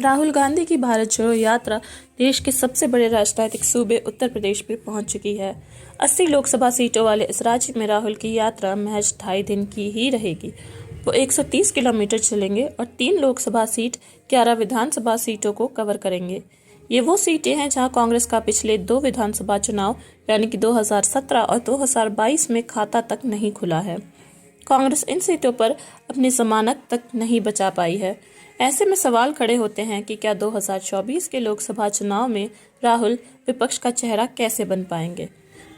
राहुल गांधी की भारत जोड़ो यात्रा देश के सबसे बड़े राजनीतिक सूबे उत्तर प्रदेश में पहुंच चुकी है। 80 लोकसभा सीटों वाले इस राज्य में राहुल की यात्रा महज 2.5 दिन की ही रहेगी। वो 130 किलोमीटर चलेंगे और 3 लोकसभा सीट 11 विधानसभा सीटों को कवर करेंगे। ये वो सीटें हैं जहां कांग्रेस का पिछले 2 विधानसभा चुनाव यानी कि 2017 और 2022 में खाता तक नहीं खुला है। कांग्रेस इन सीटों पर अपनी जमानत तक नहीं बचा पाई है। ऐसे में सवाल खड़े होते हैं कि क्या 2024 के लोकसभा चुनाव में राहुल विपक्ष का चेहरा कैसे बन पाएंगे।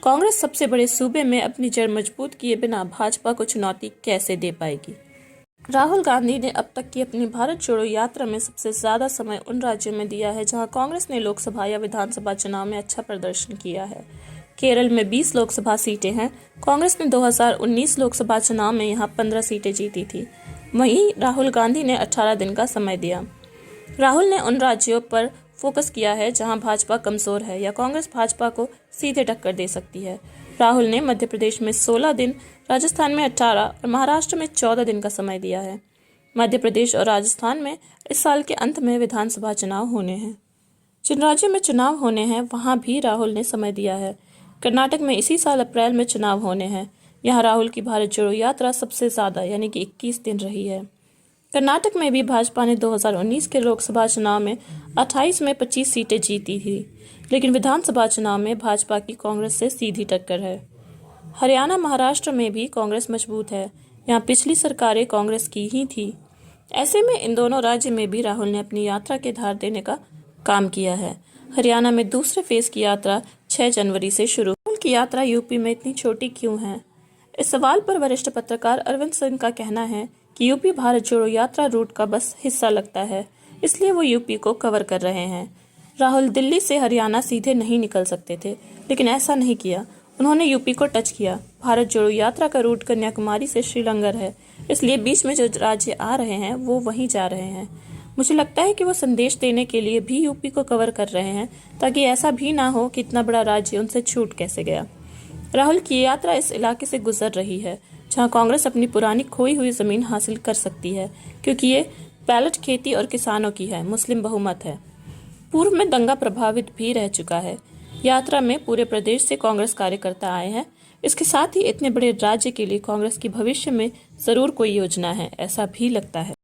कांग्रेस सबसे बड़े सूबे में अपनी जड़ मजबूत किए बिना भाजपा को चुनौती कैसे दे पाएगी। राहुल गांधी ने अब तक की अपनी भारत जोड़ो यात्रा में सबसे ज्यादा समय उन राज्यों में दिया है जहां कांग्रेस ने लोकसभा या विधानसभा चुनाव में अच्छा प्रदर्शन किया है। केरल में 20 लोकसभा सीटें हैं। कांग्रेस ने 2019 लोकसभा चुनाव में यहां 15 सीटें जीती थी। वहीं राहुल गांधी ने 18 दिन का समय दिया। राहुल ने उन राज्यों पर फोकस किया है जहां भाजपा कमजोर है या कांग्रेस भाजपा को सीधे टक्कर दे सकती है। राहुल ने मध्य प्रदेश में 16 दिन, राजस्थान में 18 और महाराष्ट्र में 14 दिन का समय दिया है। मध्य प्रदेश और राजस्थान में इस साल के अंत में विधानसभा चुनाव होने हैं। जिन राज्यों में चुनाव होने हैं वहां भी राहुल ने समय दिया है। कर्नाटक में इसी साल अप्रैल में चुनाव होने हैं। यहाँ राहुल की भारत जोड़ो यात्रा सबसे ज्यादा यानी कि 21 दिन रही है। कर्नाटक में भी भाजपा ने 2019 के लोकसभा चुनाव में 28 में 25 सीटें जीती थी, लेकिन विधानसभा चुनाव में भाजपा की कांग्रेस से सीधी टक्कर है। हरियाणा, महाराष्ट्र में भी कांग्रेस मजबूत है। यहाँ पिछली सरकारें कांग्रेस की ही थी। ऐसे में इन दोनों राज्य में भी राहुल ने अपनी यात्रा के धार देने का काम किया है। हरियाणा में दूसरे फेज की यात्रा 6 जनवरी से शुरू। राहुल की यात्रा यूपी में इतनी छोटी क्यों है? इस सवाल पर वरिष्ठ पत्रकार अरविंद सिंह का कहना है कि यूपी भारत जोड़ो यात्रा रूट का बस हिस्सा लगता है, इसलिए वो यूपी को कवर कर रहे हैं। राहुल दिल्ली से हरियाणा सीधे नहीं निकल सकते थे, लेकिन ऐसा नहीं किया। उन्होंने यूपी को टच किया। भारत जोड़ो यात्रा का रूट कन्याकुमारी से श्रीनगर है, इसलिए बीच में जो राज्य आ रहे हैं वो वहीं जा रहे हैं। मुझे लगता है कि वो संदेश देने के लिए भी यूपी को कवर कर रहे हैं, ताकि ऐसा भी ना हो कि इतना बड़ा राज्य उनसे छूट कैसे गया। राहुल की यात्रा इस इलाके से गुजर रही है जहां कांग्रेस अपनी पुरानी खोई हुई जमीन हासिल कर सकती है, क्योंकि ये पैलेट खेती और किसानों की है, मुस्लिम बहुमत है। पूर्व में दंगा प्रभावित भी रह चुका है। यात्रा में पूरे प्रदेश से कांग्रेस कार्यकर्ता आए हैं। इसके साथ ही इतने बड़े राज्य के लिए कांग्रेस की भविष्य में जरूर कोई योजना है, ऐसा भी लगता है।